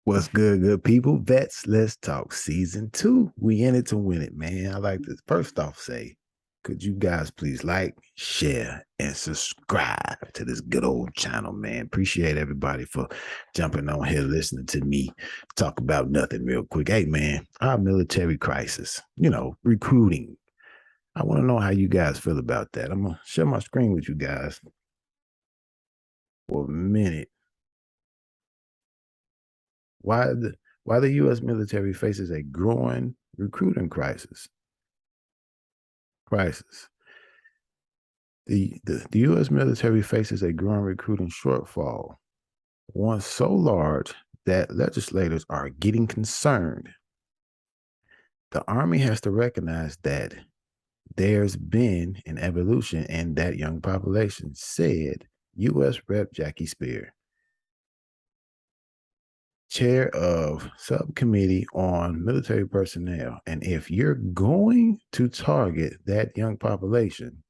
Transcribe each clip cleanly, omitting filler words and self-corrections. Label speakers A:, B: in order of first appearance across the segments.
A: What's good, good people? Vets, let's talk season 2. We in it to win it, man. I like this. First off, say, could you guys please like, share, and subscribe to this good old channel, man? Appreciate everybody for jumping on here, listening to me talk about nothing real quick. Hey, man, our military crisis, recruiting. I want to know how you guys feel about that. I'm going to share my screen with you guys for a minute. Why the U.S. military faces a growing recruiting crisis. The U.S. military faces a growing recruiting shortfall, one so large that legislators are getting concerned. The Army has to recognize that there's been an evolution in that young population, said U.S. Rep. Jackie Speier, chair of subcommittee on military personnel. And if you're going to target that young population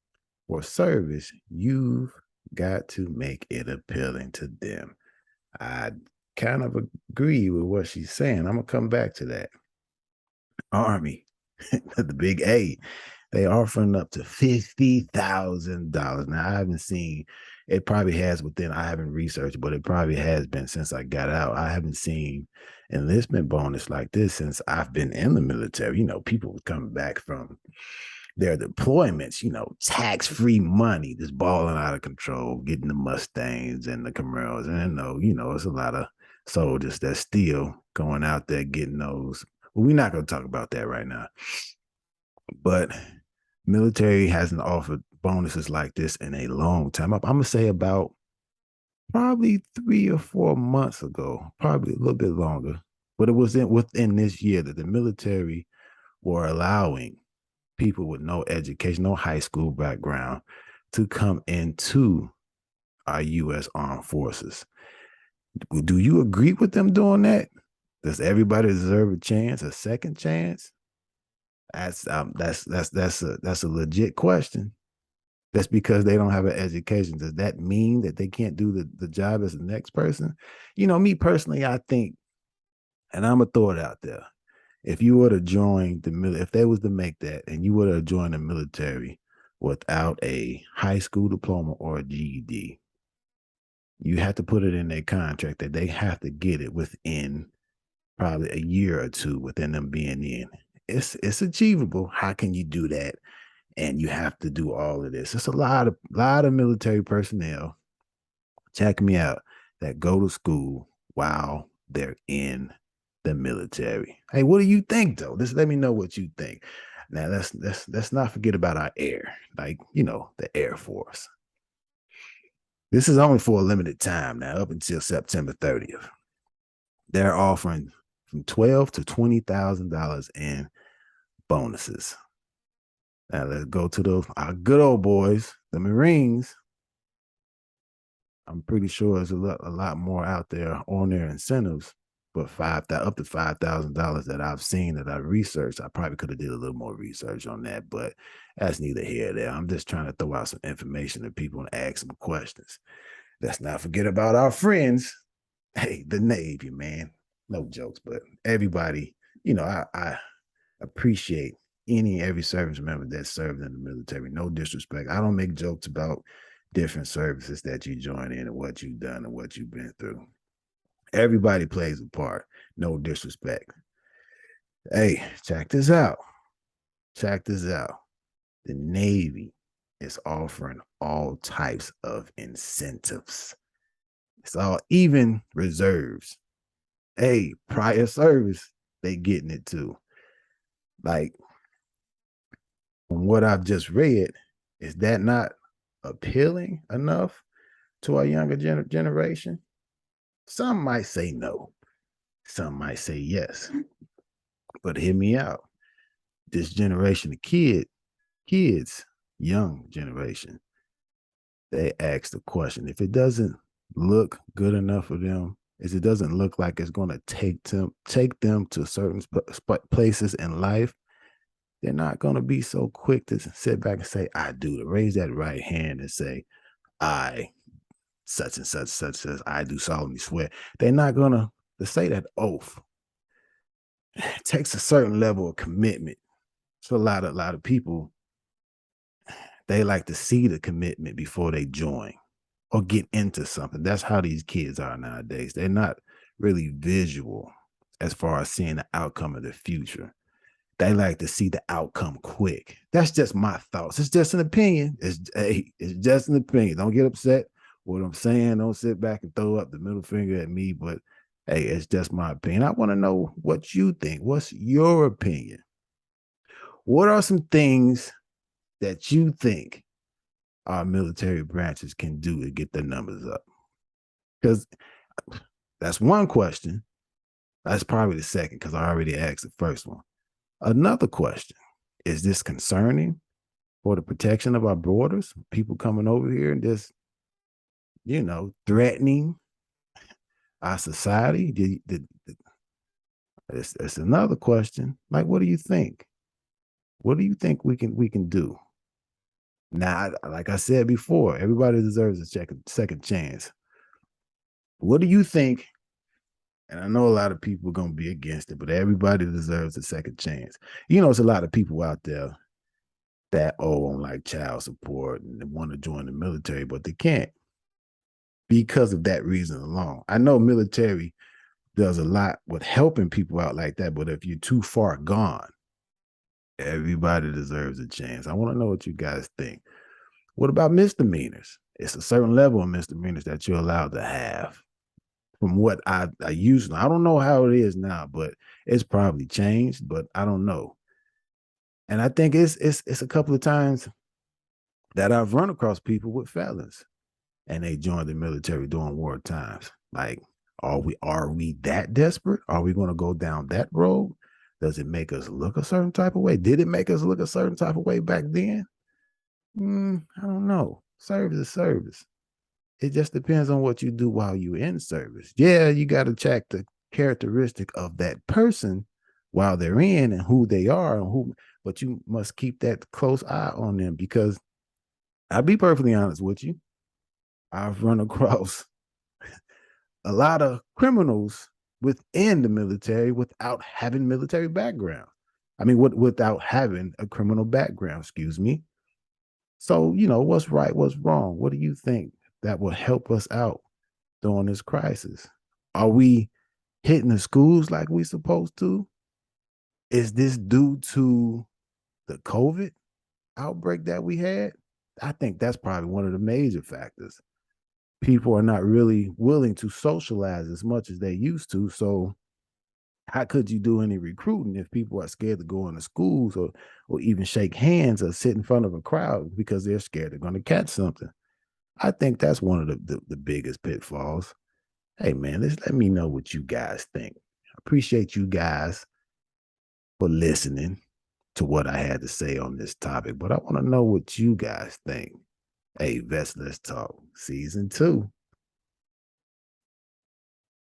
A: for service, you've got to make it appealing to them. I kind of agree with what she's saying. I'm going to come back to that. Army, the big A, they offering up to $50,000. Now, I haven't seen, it probably has within, I haven't researched, but it probably has been since I got out. I haven't seen enlistment bonus like this since I've been in the military. People coming back from their deployments, tax-free money, just balling out of control, getting the Mustangs and the Camaros. And it's a lot of soldiers that's still going out there getting those. Well, we're not going to talk about that right now. But military hasn't offered bonuses like this in a long time. I'm going to say about probably 3 or 4 months ago, probably a little bit longer. But it was within this year that the military were allowing people with no education, no high school background to come into our U.S. Armed Forces. Do you agree with them doing that? Does everybody deserve a chance, a second chance? That's a legit question. That's because they don't have an education. Does that mean that they can't do the job as the next person? Me personally, I think, and I'm gonna throw it out there. If you were to join the military, if they was to make that, and you were to join the military without a high school diploma or a GED, you have to put it in their contract that they have to get it within probably a year or two within them being in. It's achievable. How can you do that? And you have to do all of this. It's a lot of military personnel, check me out, that go to school while they're in the military. Hey, what do you think though? Just let me know what you think. Now let's not forget about our air, like the Air Force. This is only for a limited time now, up until September 30th. They're offering from $12,000 to $20,000 in bonuses. Now let's go to our good old boys, the Marines. I'm pretty sure there's a lot more out there on their incentives, but up to $5,000 that I've seen, that I've researched. I probably could have did a little more research on that, but that's neither here nor there. I'm just trying to throw out some information to people and ask some questions. Let's not forget about our friends. Hey, the Navy, man. No jokes, but everybody, I appreciate any and every service member that served in the military. No disrespect. I don't make jokes about different services that you join in and what you've done and what you've been through. Everybody plays a part. No disrespect. Hey, check this out. Check this out. The Navy is offering all types of incentives. It's all, even reserves. Hey, prior service, they getting it too. Like, from what I've just read, is that not appealing enough to our younger generation? Some might say no. Some might say yes. But hear me out. This generation of kids, young generation, they ask the question, if it doesn't look good enough for them, if it doesn't look like it's going to take them to certain places in life, they're not going to be so quick to sit back and say, I do, to raise that right hand and say, I, such and such says, I do solemnly swear. They're not going to to say that oath takes a certain level of commitment. So a lot of people, they like to see the commitment before they join or get into something. That's how these kids are nowadays. They're not really visual as far as seeing the outcome of the future. They like to see the outcome quick. That's just my thoughts. It's just an opinion. It's just an opinion. Don't get upset with what I'm saying. Don't sit back and throw up the middle finger at me. But hey, it's just my opinion. I want to know what you think. What's your opinion? What are some things that you think our military branches can do to get the numbers up? Because that's one question. That's probably the second, because I already asked the first one. Another question: is this concerning for the protection of our borders? People coming over here and just, threatening our society? It's another question. Like, what do you think? What do you think we can do? Now, like I said before, everybody deserves a second chance. What do you think? And I know a lot of people are going to be against it, but everybody deserves a second chance. It's a lot of people out there that owe on like child support and they want to join the military, but they can't because of that reason alone. I know military does a lot with helping people out like that, but if you're too far gone, everybody deserves a chance. I want to know what you guys think. What about misdemeanors? It's a certain level of misdemeanors that you're allowed to have. From what I used to, I don't know how it is now, but it's probably changed, but I don't know. And I think it's a couple of times that I've run across people with felons and they joined the military during war times. Like, are we that desperate? Are we going to go down that road? Does it make us look a certain type of way? Did it make us look a certain type of way back then? I don't know. Service is service. It just depends on what you do while you're in service. Yeah, you got to check the characteristic of that person while they're in and who they are and who, but you must keep that close eye on them, because I'll be perfectly honest with you. I've run across a lot of criminals within the military without having military background. I mean, without having a criminal background, excuse me. So, what's right, what's wrong? What do you think that will help us out during this crisis? Are we hitting the schools like we supposed to? Is this due to the COVID outbreak that we had? I think that's probably one of the major factors. People are not really willing to socialize as much as they used to. So how could you do any recruiting if people are scared to go into schools or even shake hands or sit in front of a crowd because they're scared they're going to catch something? I think that's one of the biggest pitfalls. Hey, man, let me know what you guys think. I appreciate you guys for listening to what I had to say on this topic, but I want to know what you guys think. Hey, Vets, let's talk season 2.